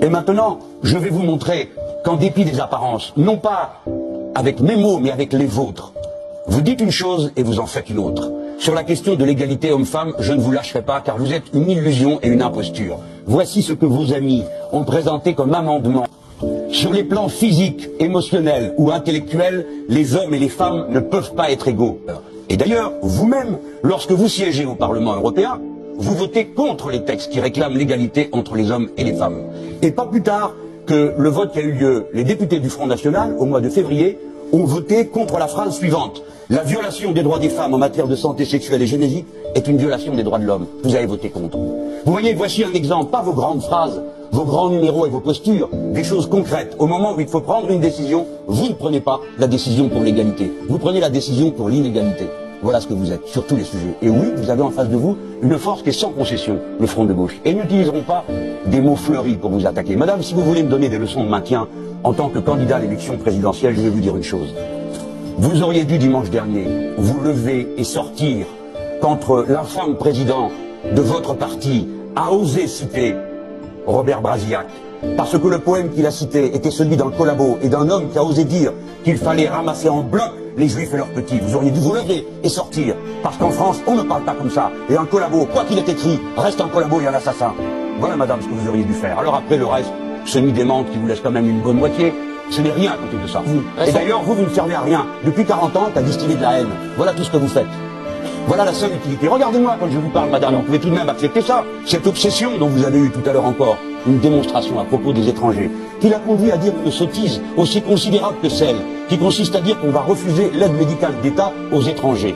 Et maintenant, je vais vous montrer qu'en dépit des apparences, non pas avec mes mots, mais avec les vôtres, vous dites une chose et vous en faites une autre. Sur la question de l'égalité homme-femme, je ne vous lâcherai pas car vous êtes une illusion et une imposture. Voici ce que vos amis ont présenté comme amendement. Sur les plans physiques, émotionnels ou intellectuels, les hommes et les femmes ne peuvent pas être égaux. Et d'ailleurs, vous-même, lorsque vous siégez au Parlement européen, vous votez contre les textes qui réclament l'égalité entre les hommes et les femmes. Et pas plus tard que le vote qui a eu lieu, les députés du Front National, au mois de février, ont voté contre la phrase suivante. La violation des droits des femmes en matière de santé sexuelle et génétique est une violation des droits de l'homme. Vous avez voté contre. Vous voyez, voici un exemple, pas vos grandes phrases, vos grands numéros et vos postures, des choses concrètes. Au moment où il faut prendre une décision, vous ne prenez pas la décision pour l'égalité. Vous prenez la décision pour l'inégalité. Voilà ce que vous êtes, sur tous les sujets. Et oui, vous avez en face de vous une force qui est sans concession, le Front de gauche. Et ils n'utiliseront pas des mots fleuris pour vous attaquer. Madame, si vous voulez me donner des leçons de maintien en tant que candidat à l'élection présidentielle, je vais vous dire une chose. Vous auriez dû dimanche dernier vous lever et sortir contre l'infâme président de votre parti a osé citer Robert Brasillac, parce que le poème qu'il a cité était celui d'un collabo et d'un homme qui a osé dire qu'il fallait ramasser en bloc les juifs et leurs petits. Vous auriez dû vous lever et sortir, parce qu'en France, on ne parle pas comme ça. Et un collabo, quoi qu'il ait écrit, reste un collabo et un assassin. Voilà, madame, ce que vous auriez dû faire. Alors après, le reste, semi-démente qui vous laisse quand même une bonne moitié, ce n'est rien à côté de ça. Et d'ailleurs, vous ne servez à rien. Depuis 40 ans, qu'à distiller de la haine. Voilà tout ce que vous faites. Voilà la seule utilité. Regardez-moi quand je vous parle, madame, vous pouvez tout de même accepter ça. Cette obsession dont vous avez eu tout à l'heure encore une démonstration à propos des étrangers, qui l'a conduit à dire une sottise aussi considérable que celle qui consiste à dire qu'on va refuser l'aide médicale d'État aux étrangers.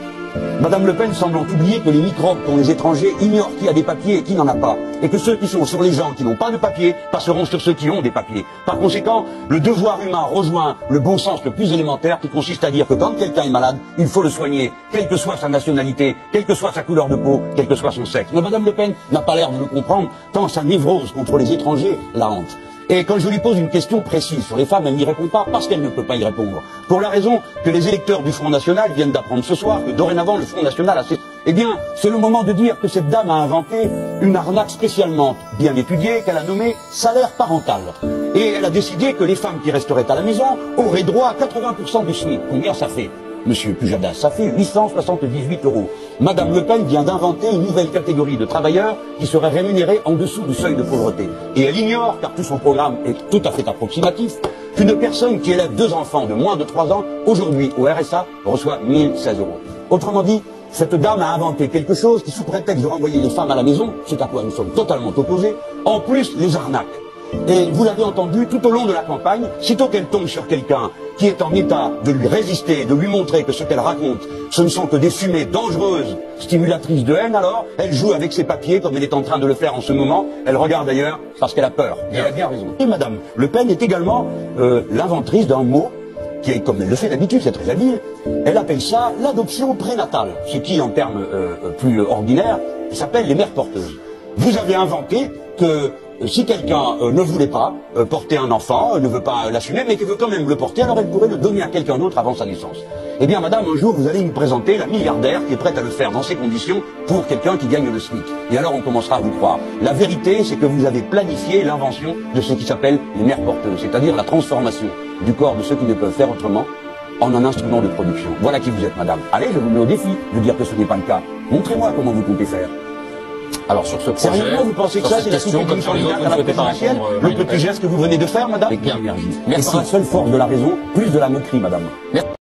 Madame Le Pen semblant oublier que les microbes qu'ont les étrangers ignorent qui a des papiers et qui n'en a pas. Et que ceux qui sont sur les gens qui n'ont pas de papiers passeront sur ceux qui ont des papiers. Par conséquent, le devoir humain rejoint le bon sens le plus élémentaire qui consiste à dire que quand quelqu'un est malade, il faut le soigner, quelle que soit sa nationalité, quelle que soit sa couleur de peau, quel que soit son sexe. Mais Madame Le Pen n'a pas l'air de le comprendre, tant sa névrose contre les étrangers la hante. Et quand je lui pose une question précise sur les femmes, elle n'y répond pas parce qu'elle ne peut pas y répondre. Pour la raison que les électeurs du Front National viennent d'apprendre ce soir que dorénavant le Front National a cessé. Eh bien, c'est le moment de dire que cette dame a inventé une arnaque spécialement bien étudiée qu'elle a nommée salaire parental. Et elle a décidé que les femmes qui resteraient à la maison auraient droit à 80% du SMIC. Combien ça fait, Monsieur Pujadas? Ça fait 878 €. Madame Le Pen vient d'inventer une nouvelle catégorie de travailleurs qui seraient rémunérés en dessous du seuil de pauvreté. Et elle ignore, car tout son programme est tout à fait approximatif, qu'une personne qui élève 2 enfants de moins de 3 ans, aujourd'hui au RSA, reçoit 1016 €. Autrement dit, cette dame a inventé quelque chose qui, sous prétexte de renvoyer les femmes à la maison, c'est à quoi nous sommes totalement opposés, en plus les arnaques. Et vous l'avez entendu tout au long de la campagne, sitôt qu'elle tombe sur quelqu'un qui est en état de lui résister, de lui montrer que ce qu'elle raconte, ce ne sont que des fumées dangereuses, stimulatrices de haine, alors elle joue avec ses papiers comme elle est en train de le faire en ce moment. Elle regarde d'ailleurs parce qu'elle a peur. Et elle a bien raison. Et Madame Le Pen est également l'inventrice d'un mot qui est, comme elle le fait d'habitude, c'est très habile, elle appelle ça l'adoption prénatale, ce qui, en termes plus ordinaires, s'appelle les mères porteuses. Vous avez inventé que si quelqu'un ne voulait pas porter un enfant, ne veut pas l'assumer, mais qui veut quand même le porter, alors elle pourrait le donner à quelqu'un d'autre avant sa naissance. Eh bien, madame, un jour, vous allez nous présenter la milliardaire qui est prête à le faire dans ces conditions pour quelqu'un qui gagne le SMIC. Et alors, on commencera à vous croire. La vérité, c'est que vous avez planifié l'invention de ce qui s'appelle les mères porteuses, c'est-à-dire la transformation du corps de ceux qui ne peuvent faire autrement en un instrument de production. Voilà qui vous êtes, madame. Allez, je vous mets au défi de dire que ce n'est pas le cas. Montrez-moi comment vous comptez faire. Alors sur ce projet, sérieusement, vous pensez que ça, c'est la question comme sur les autres, à la présidentielle, le petit geste que vous venez de faire, madame? Avec bien énergie. Merci. Et par la seule force de la raison, plus de la moquerie, madame. Merci.